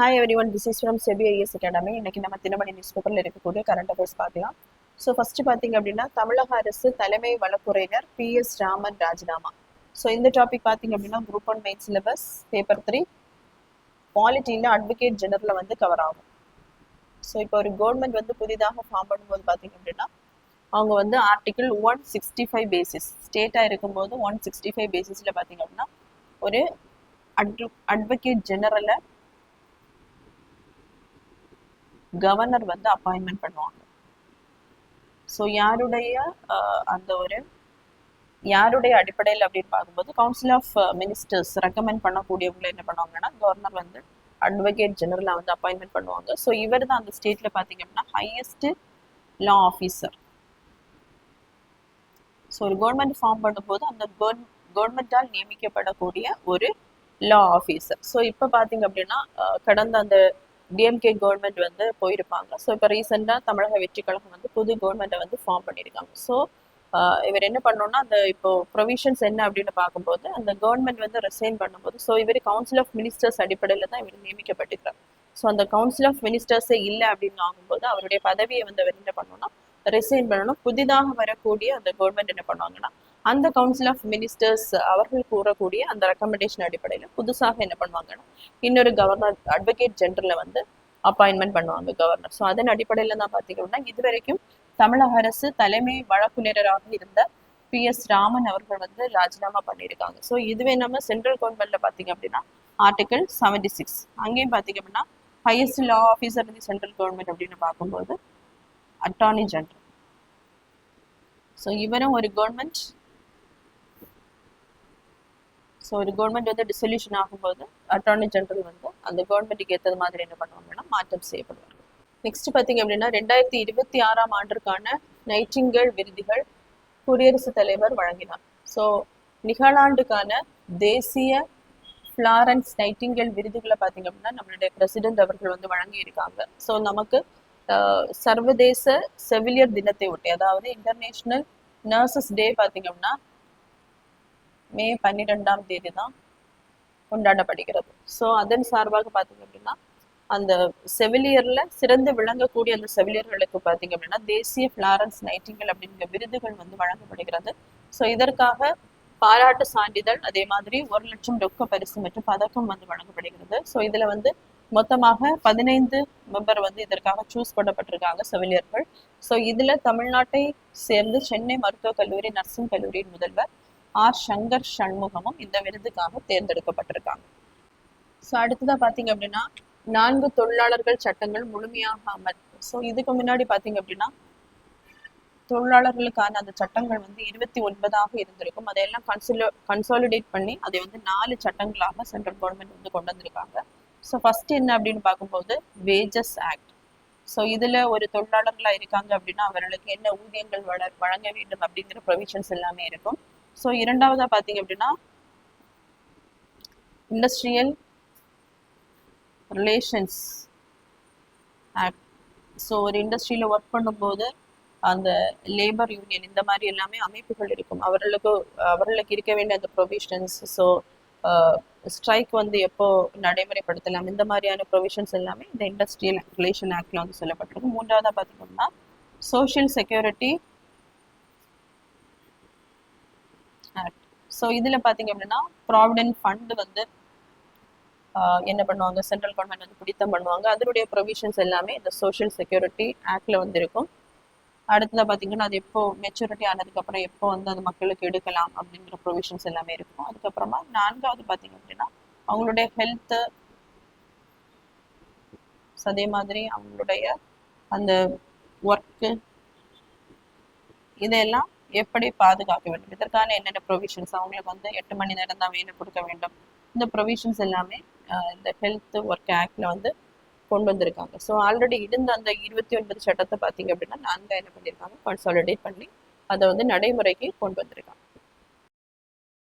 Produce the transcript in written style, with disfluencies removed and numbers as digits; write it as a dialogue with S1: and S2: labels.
S1: Hi every one, this is from SEBI IS academy. இன்னைக்கு நம்ம Dinamani news பேப்பரில் இருக்கக்கூடிய கரண்ட் அஃபேர்ஸ் பார்க்கலாம். ஸோ ஃபர்ஸ்ட் பார்த்தீங்க அப்படின்னா, தமிழக அரசு தலைமை வழக்குரைஞர் PS ராமன் ராஜினாமா. ஸோ இந்த டாபிக் பார்த்தீங்க அப்படின்னா குரூப் 1 மெயின் சிலபஸ் பேப்பர் 3 பாலிட்டியில் அட்வொகேட் ஜெனரலில் வந்து கவர் ஆகும். ஸோ இப்போ ஒரு கவர்மெண்ட் வந்து புதிதாக ஃபார்ம் பண்ணும்போது பார்த்தீங்க அப்படின்னா, அவங்க வந்து ஆர்டிகிள் 165 பேசிஸ் ஸ்டேட்டாக இருக்கும்போது 165 பேசிஸில் பார்த்தீங்க அப்படின்னா ஒரு அட்வொகேட் ஜெனரலை கவர்னர் வந்து அப்பாயின்மெண்ட் பண்ணுவாங்க. ஸோ யாருடைய அடிப்படையில் அப்படின்னு பார்க்கும்போது கவுன்சில் ஆஃப் மினிஸ்டர்ஸ் ரெக்கமெண்ட் பண்ணக்கூடியவங்களை என்ன பண்ணுவாங்கன்னா கவர்னர் வந்து அட்வொகேட் ஜெனரலாக வந்து அப்பாயின்மெண்ட் பண்ணுவாங்க. ஸோ இவர் தான் அந்த ஸ்டேட்ல பார்த்தீங்க அப்படின்னா ஹையஸ்ட் லா ஆஃபீஸர். ஸோ ஒரு கவர்மெண்ட் ஃபார்ம் பண்ணும்போது அந்த கவர்மெண்டால் நியமிக்கப்படக்கூடிய ஒரு லா ஆஃபீஸர். ஸோ இப்போ பார்த்தீங்க அப்படின்னா கடந்த அந்த டிஎம்கே கவர்மெண்ட் வந்து போயிருப்பாங்க. ஸோ இப்போ ரீசெண்டாக தமிழக வெற்றி கழகம் வந்து புது கவர்மெண்ட்டை வந்து ஃபார்ம் பண்ணியிருக்காங்க. ஸோ இவர் என்ன பண்ணோம்னா அந்த இப்போ ப்ரொவிஷன்ஸ் என்ன அப்படின்னு பார்க்கும்போது அந்த கவர்மெண்ட் வந்து ரிசைன் பண்ணும்போது ஸோ இவர் கவுன்சில் ஆஃப் மினிஸ்டர்ஸ் அடிப்படையில் தான் இவர் நியமிக்கப்பட்டிருக்கார். ஸோ அந்த கவுன்சில் ஆஃப் மினிஸ்டர்ஸே இல்லை அப்படின்னு ஆகும்போது அவருடைய பதவியை வந்து அவர் என்ன பண்ணணும்னா ரிசைன் பண்ணணும். புதிதாக வரக்கூடிய அந்த கவர்மெண்ட் என்ன பண்ணுவாங்கன்னா அந்த கவுன்சில் ஆஃப் மினிஸ்டர்ஸ் அவர்கள் கூறக்கூடிய அந்த ரெக்கமெண்டேஷன் அடிப்படையில் புதுசாக என்ன பண்ணுவாங்கன்னா இன்னொரு கவர்னர் அட்வொகேட் ஜெனரலை வந்து அப்பாயின்மெண்ட் பண்ணுவாங்க கவர்னர். ஸோ அதன் அடிப்படையில் தான் பார்த்தீங்கன்னா இதுவரைக்கும் தமிழக அரசு தலைமை வழக்குரைஞராக இருந்த PS ராமன் அவர்கள் வந்து ராஜினாமா பண்ணியிருக்காங்க. ஸோ இதுவே நம்ம சென்ட்ரல் கவர்மெண்ட்ல பார்த்தீங்க அப்படின்னா ஆர்டிகல் 76 அங்கேயும் பார்த்தீங்க அப்படின்னா ஹையஸ்ட் லா ஆஃபீஸர் இன் சென்ட்ரல் கவர்மெண்ட் அப்படின்னு பார்க்கும்போது அட்டார்னி ஜெனரல். ஸோ இவரும் ஒரு கவர்மெண்ட் வந்து டிசொல்யூஷன் ஆகும்போது அட்டார்னி ஜெனரல் வந்து அந்த கவர்மெண்ட்டுக்கு ஏற்றது மாதிரி என்ன பண்ணுவாங்கன்னா மாற்றம் செய்யப்படுவாங்க. நெக்ஸ்ட் பார்த்தீங்க அப்படின்னா 2026ஆம் ஆண்டிற்கான நைட்டிங்கேல் விருதுகள் குடியரசுத் தலைவர் வழங்கினார். ஸோ நிகழாண்டுக்கான தேசிய ஃப்ளாரன்ஸ் நைட்டிங்கேல் விருதுகளை பார்த்தீங்க அப்படின்னா நம்மளுடைய பிரசிடென்ட் அவர்கள் வந்து வழங்கியிருக்காங்க. ஸோ நமக்கு சர்வதேச செவிலியர் தினத்தை ஒட்டி, அதாவது இன்டர்நேஷனல் நர்சஸ் டே பார்த்தீங்க அப்படின்னா மே 12ஆம் தேதி தான் கொண்டாடப்படுகிறது. ஸோ அதன் சார்பாக பார்த்தீங்க அப்படின்னா அந்த செவிலியர்ல சிறந்து விளங்கக்கூடிய அந்த செவிலியர்களுக்கு பார்த்தீங்க அப்படின்னா தேசிய ஃப்ளாரன்ஸ் நைட்டிங்கேல் அப்படிங்கிற விருதுகள் வந்து வழங்கப்படுகிறது. ஸோ இதற்காக பாராட்டு சான்றிதழ் அதே மாதிரி 1 லட்சம் ரொக்க பரிசு மற்றும் பதக்கம் வந்து வழங்கப்படுகிறது. ஸோ இதுல வந்து மொத்தமாக 15 மெம்பர் வந்து இதற்காக சூஸ் பண்ணப்பட்டிருக்காங்க செவிலியர்கள். ஸோ இதுல தமிழ்நாட்டை சேர்ந்து சென்னை மருத்துவக் கல்லூரி நர்சிங் கல்லூரியின் முதல்வர் சங்கர் சண்முகமும் இந்த விருதுக்காக தேர்ந்தெடுக்கப்பட்டிருக்காங்க. ஸோ அடுத்ததா பார்த்தீங்க அப்படின்னா 4 தொழிலாளர்கள் சட்டங்கள் முழுமையாக அமல். ஸோ இதுக்கு முன்னாடி பார்த்தீங்க அப்படின்னா தொழிலாளர்களுக்கான அந்த சட்டங்கள் வந்து 29ஆக இருந்திருக்கும். அதையெல்லாம் கன்சாலிடேட் பண்ணி அதை வந்து 4 சட்டங்களாக சென்ட்ரல் கவர்மெண்ட் வந்து கொண்டு வந்திருக்காங்க. ஸோ ஃபர்ஸ்ட் என்ன அப்படின்னு பார்க்கும்போது வேஜஸ் ஆக்ட். ஸோ இதுல ஒரு தொழிலாளர்களா இருக்காங்க அப்படின்னா அவர்களுக்கு என்ன ஊதியங்கள் வழங்க வேண்டும் அப்படிங்கிற ப்ரொவிஷன்ஸ் எல்லாமே இருக்கும். ஸோ இரண்டாவதா பார்த்தீங்க அப்படின்னா இண்டஸ்ட்ரியல் ரிலேஷன்ஸ் ஆக்ட். ஸோ ஒரு இண்டஸ்ட்ரியில ஒர்க் பண்ணும்போது அந்த லேபர் யூனியன் இந்த மாதிரி எல்லாமே அமைப்புகள் இருக்கும். அவர்களுக்கு இருக்க வேண்டிய அந்த ப்ரொவிஷன்ஸ், ஸோ ஸ்ட்ரைக் வந்து எப்போ நடைமுறைப்படுத்தலாம் இந்த மாதிரியான ப்ரொவிஷன்ஸ் எல்லாமே இந்த இண்டஸ்ட்ரியல் ரிலேஷன் ஆக்ட்ல வந்து சொல்லப்பட்டிருக்கும். மூன்றாவதா பார்த்தீங்கன்னா சோஷியல் செக்யூரிட்டி ஆக்ட். ஸோ இதுல பார்த்தீங்க அப்படின்னா ப்ராவிடென்ட் ஃபண்ட் வந்து என்ன பண்ணுவாங்க சென்ட்ரல் கவர்மெண்ட் வந்து பிடித்தம் பண்ணுவாங்க. அதனுடைய ப்ரொவிஷன்ஸ் எல்லாமே இந்த சோஷியல் செக்யூரிட்டி ஆக்ட்ல வந்து இருக்கும். அடுத்தது பார்த்தீங்கன்னா அது எப்போ மெச்சூரிட்டி ஆனதுக்கப்புறம் எப்போ வந்து அது மக்களுக்கு எடுக்கலாம் அப்படிங்கிற ப்ரொவிஷன்ஸ் எல்லாமே இருக்கும். அதுக்கப்புறமா 4வது பார்த்தீங்க அப்படின்னா அவங்களுடைய ஹெல்த்து அதே மாதிரி அவங்களுடைய அந்த ஒர்க்கு இதெல்லாம் எப்படி பாதுகாக்க வேண்டும், இதற்கான என்னென்ன ப்ரொவிஷன்ஸ், அவங்களுக்கு வந்து 8 மணி நேரம் தான் வேலை கொடுக்க வேண்டும், இந்த ப்ரொவிஷன்ஸ் எல்லாமே இந்த ஹெல்த் ஒர்க் ஆக்ட்ல வந்து கொண்டு வந்திருக்காங்க. ஸோ ஆல்ரெடி இருந்த அந்த 29 சட்டத்தை பார்த்தீங்க அப்படின்னா 4 என்ன பண்ணியிருக்காங்க கன்சாலிடேட் பண்ணி அதை வந்து நடைமுறைக்கு கொண்டு வந்திருக்காங்க.